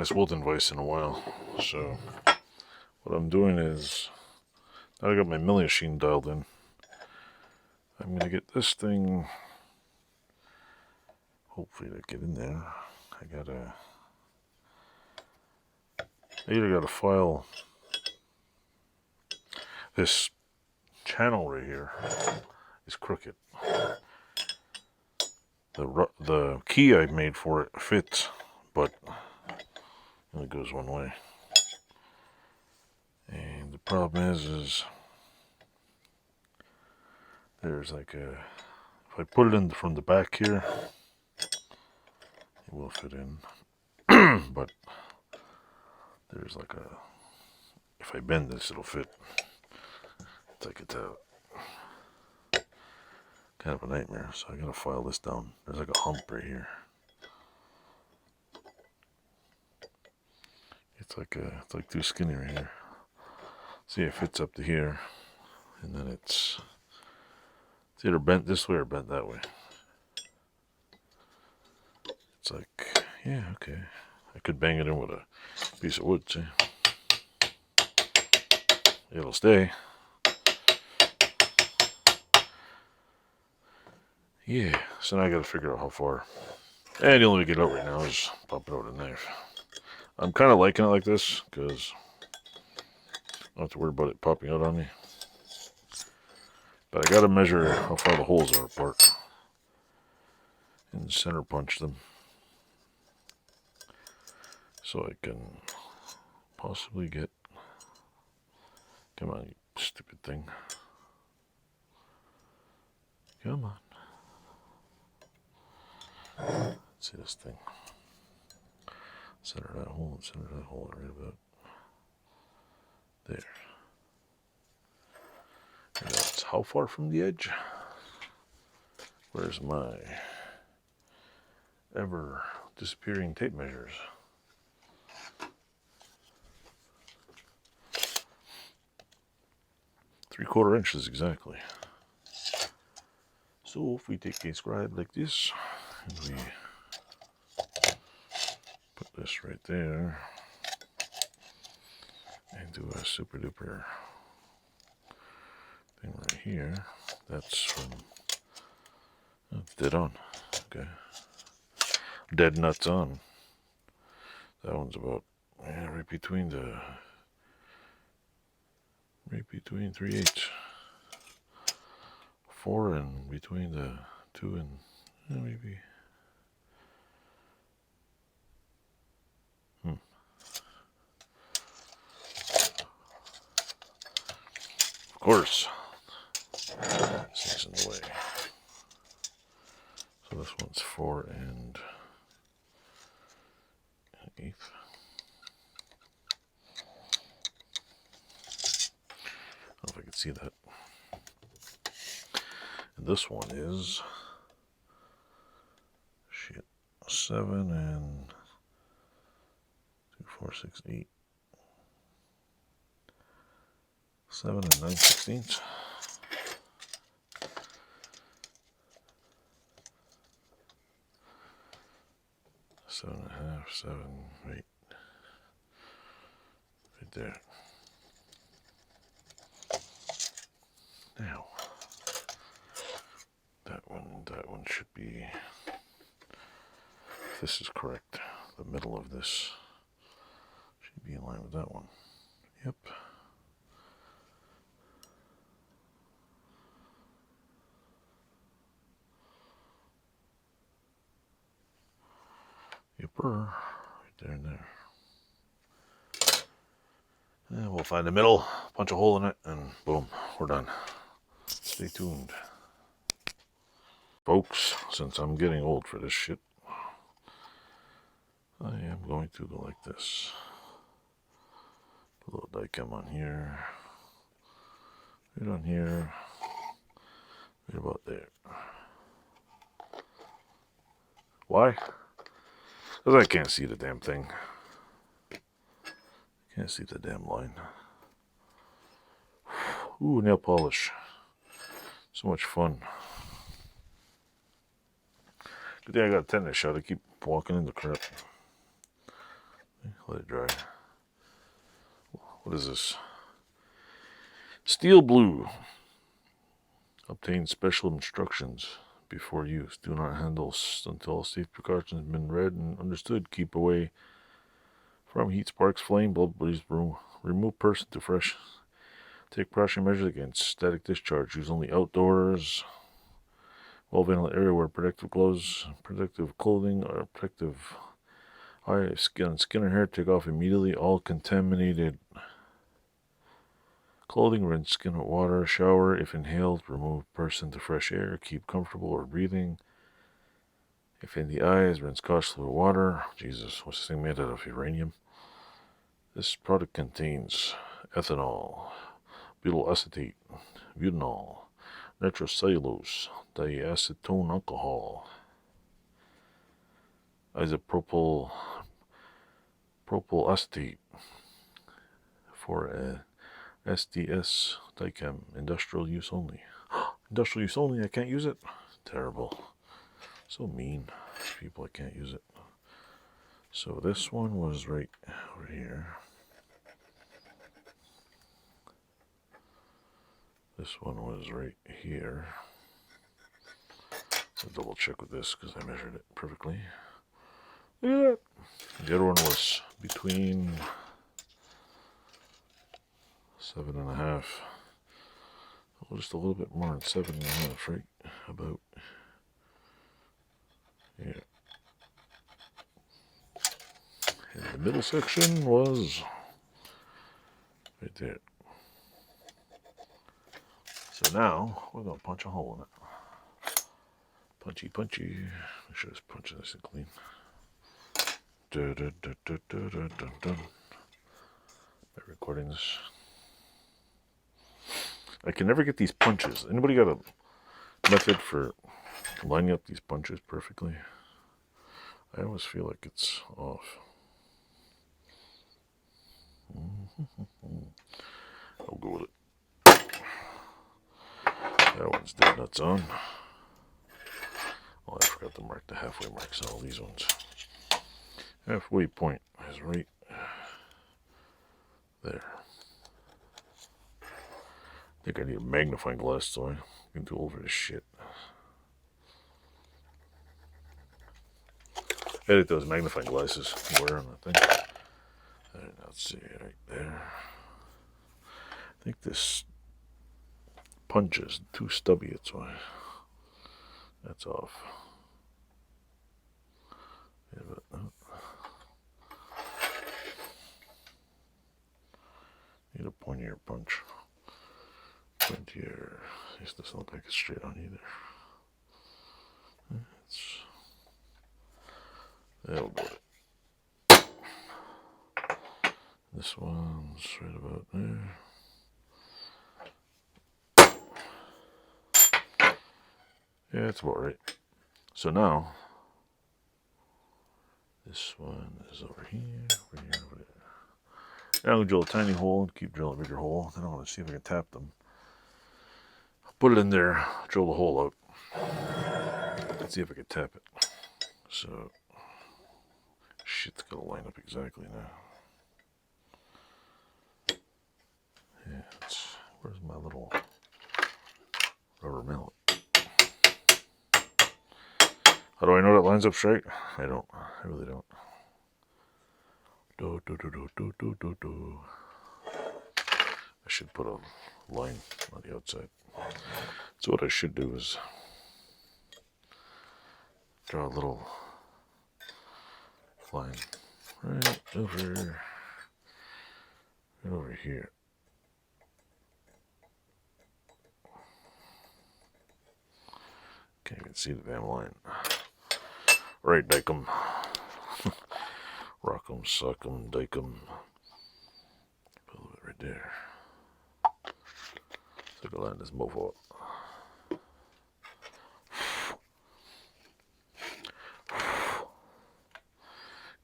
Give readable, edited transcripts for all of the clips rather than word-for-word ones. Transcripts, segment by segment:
this Wilton vise in a while. So what I'm doing is, now I got my milling machine dialed in, I'm going to get this thing, hopefully to get in there. I either got to file this channel right here is crooked. The key I made for it fits, but it only goes one way. And the problem is there's like a, if I put it in from the back here, it will fit in. But there's like a, if I bend this, it'll fit. It's like it's a kind of a nightmare. So I gotta file this down. There's like a hump right here. It's like too skinny right here. See, it fits up to here, and then it's either bent this way or bent that way. It's like, yeah, okay. I could bang it in with a piece of wood, see? It'll stay. Yeah, so now I gotta figure out how far. And the only way to get it out right now is pop it out with a knife. I'm kind of liking it like this, because I don't have to worry about it popping out on me. But I gotta measure how far the holes are apart and center punch them, so I can possibly get, come on, you stupid thing. Come on. Let's see this thing. Center that hole and center that hole right about there. And that's how far from the edge? Where's my ever disappearing tape measures? Three-quarter inches exactly. So if we take a scribe like this, and we put this right there, and do a super duper thing right here, that's from, that's dead on, okay. Dead nuts on. That one's about, yeah, right between 3/8. 4 and between the 2 and maybe. Of course, this is in the way. So this one's 4 and 1/8. I don't know if I can see that. And this one is 7 and 2, 4, 6, 8. 7 and 9/16. Seven and a half, 7, right there. Now, that one should be, if this is correct, the middle of this should be in line with that one. Yep. Yepper, right there and there. And we'll find the middle, punch a hole in it, and boom, we're done. Stay tuned. Folks, since I'm getting old for this shit, I am going to go like this. Put a little die-cam on here, right on here, right about there. Why? Because I can't see the damn thing. Can't see the damn line. Ooh, nail polish. So much fun. Good thing I got a tetanus shot. I keep walking into crap. Let it dry. What is this? Steel blue. Obtain special instructions before use. Do not handle until all safe precautions have been read and understood. Keep away from heat, sparks, flame, blood, breeze, remove person to fresh. Take precautionary measures against static discharge. Use only outdoors. Well ventilated area where protective gloves, protective clothing, or protective eye, skin or hair. Take off immediately all contaminated clothing. Rinse skin with water. Shower if inhaled. Remove person to fresh air. Keep comfortable or breathing. If in the eyes, rinse cautiously with water. Jesus, what's this thing made out of? Uranium? This product contains ethanol, butyl acetate, butanol, nitrocellulose, diacetone alcohol, isopropyl acetate for SDS dicam, industrial use only. Industrial use only, I can't use it? Terrible. So mean. People, I can't use it. So this one was right over here. This one was right here. I'll double check with this because I measured it perfectly. Look at that. The other one was between 7.5. Oh, just a little bit more than 7.5, right? About. Yeah. And the middle section was right there. So now we're going to punch a hole in it. Punchy, punchy. Make sure this punch nice and clean. Dun, dun, dun, dun, dun, dun, dun, dun. By recording this. I can never get these punches. Anybody got a method for lining up these punches perfectly? I always feel like it's off. I'll go with it. That one's dead nuts on. Oh, I forgot to mark the halfway marks on all these ones. Halfway point is right there. I think I need a magnifying glass so I can do over this shit. Edit those magnifying glasses. Where on that thing? Alright, let's see, right there. I think this punch is too stubby, that's why. That's off. Yeah, but, need a pointier punch. Pointier. This doesn't look like it's straight on either. That'll do it. This one's right about there. Yeah, it's about right. So now, this one is over here, over here, over there. Now I'm going to drill a tiny hole and keep drilling a bigger hole. Then I want to see if I can tap them. Put it in there, drill the hole out. Let's see if I can tap it. So, shit's got to line up exactly now. Yeah, where's my little rubber mallet? How do I know that lines up straight? I don't. I really don't. I should put a line on the outside. So what I should do is draw a little line right over here. Can't even see the damn line. Right, dike 'em. Rock 'em, suck 'em, dike 'em. Put a little bit right there. So I can line this mofo up.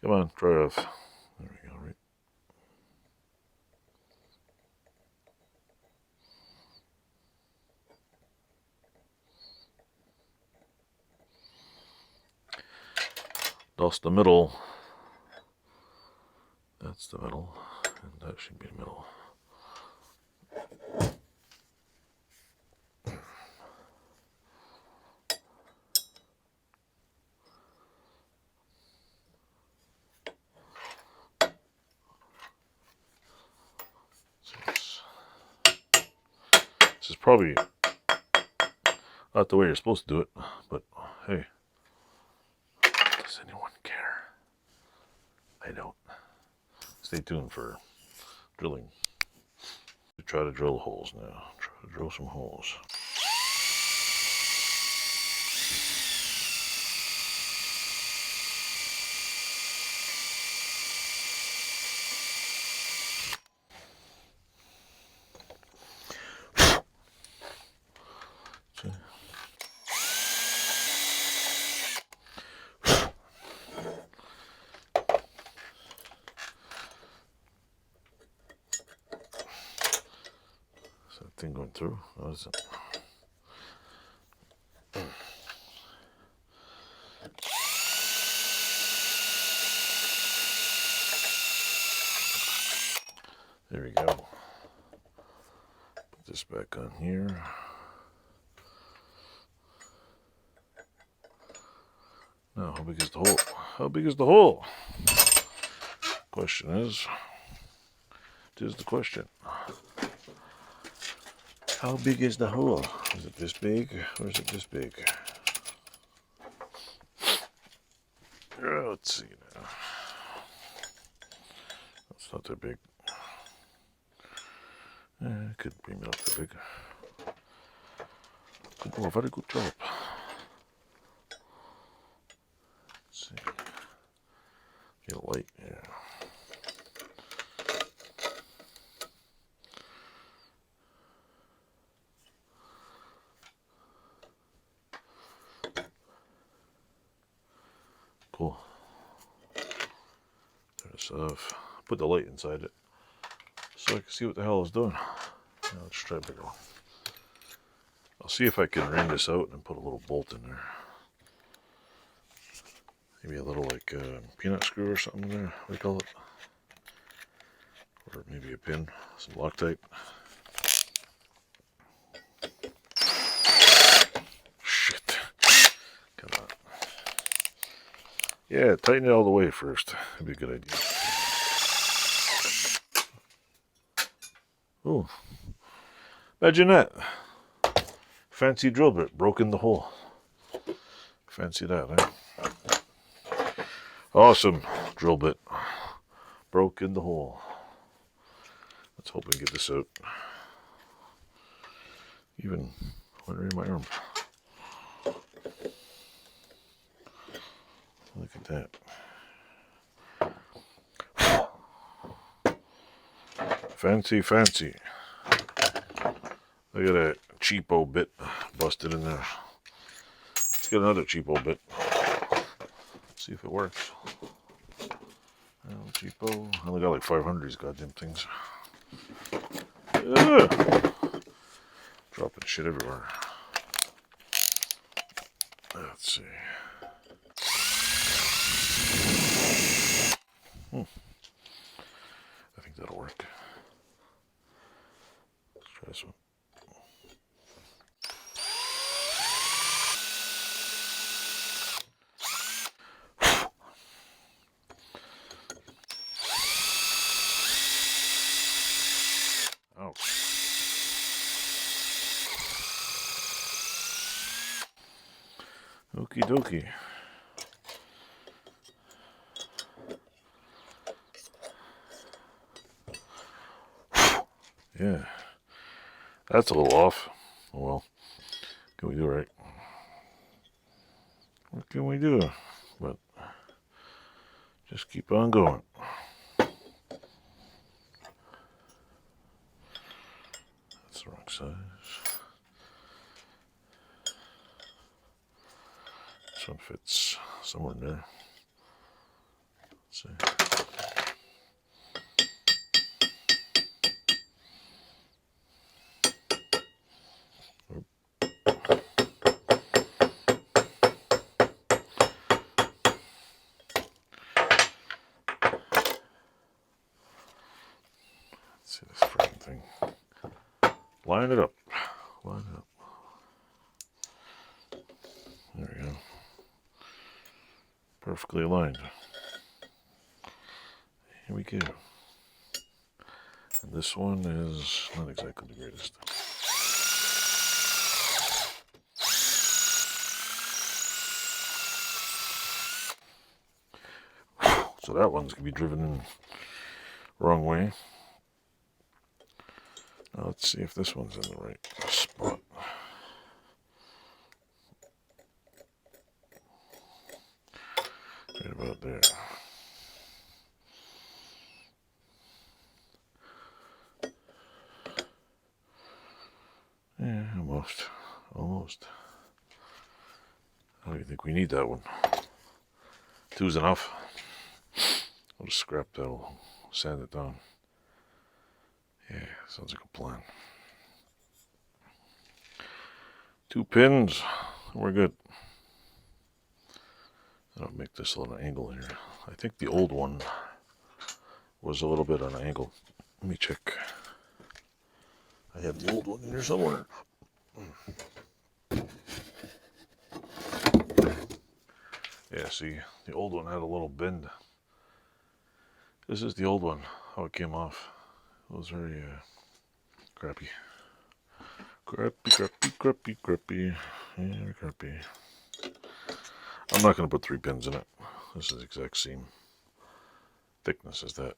Come on, try it off. There we go, right? Dust the middle. That's the middle, and that should be the middle. This is probably not the way you're supposed to do it, but hey, does anyone care? I don't. Stay tuned for drilling. Try to drill holes now. Try to drill some holes. Is that thing going through? What is it? There we go. Put this back on here. Now, how big is the hole? How big is the hole? Question is, tis the question. How big is the hole? Is it this big or is it this big? Let's see now. That's not that big. Could bring it up that big. Could do a very good job. Let's see. Get a light, yeah. Cool. Turn this off. Put the light inside it so I can see what the hell it's doing. Now let's try a bigger one. I'll see if I can wring this out and put a little bolt in there. Maybe a little like peanut screw or something in there. What do you call it? Or maybe a pin, some Loctite. Shit. Come on. Yeah, tighten it all the way first. That'd be a good idea. Oh, imagine that. Fancy drill bit, broke in the hole. Fancy that, eh? Awesome drill bit, broke in the hole. Let's hope we can get this out. Even went right in my arm. Look at that. Fancy, fancy. Look at that cheapo bit busted in there. Let's get another cheapo bit. See if it works. Cheapo. I only got like 500 of these goddamn things. Dropping shit everywhere. Let's see. I think that'll work. Let's try this one. Oh. Okie dokie. Yeah, that's a little off. Oh well, what can we do, right? What can we do? But just keep on going. That's the wrong size. This one fits somewhere in there. Let's see. thing. Line it up. Line it up. There we go. Perfectly aligned. Here we go. And this one is not exactly the greatest. So that one's going to be driven in the wrong way. Now let's see if this one's in the right spot. Right about there. Yeah, almost. I don't even think we need that one. 2's enough. I'll just scrap that. I'll sand it down. Yeah, sounds like a plan. 2 pins, we're good. I'll make this a little angle here. I think the old one was a little bit on an angle. Let me check. I have the old one in here somewhere. Yeah, see, the old one had a little bend. This is the old one, how it came off. It was very crappy. Crappy. Yeah, crappy. I'm not going to put 3 pins in it. This is the exact same thickness as that.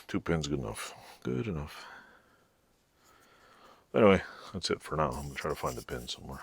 2 pins, good enough. Good enough. Anyway, that's it for now. I'm going to try to find the pin somewhere.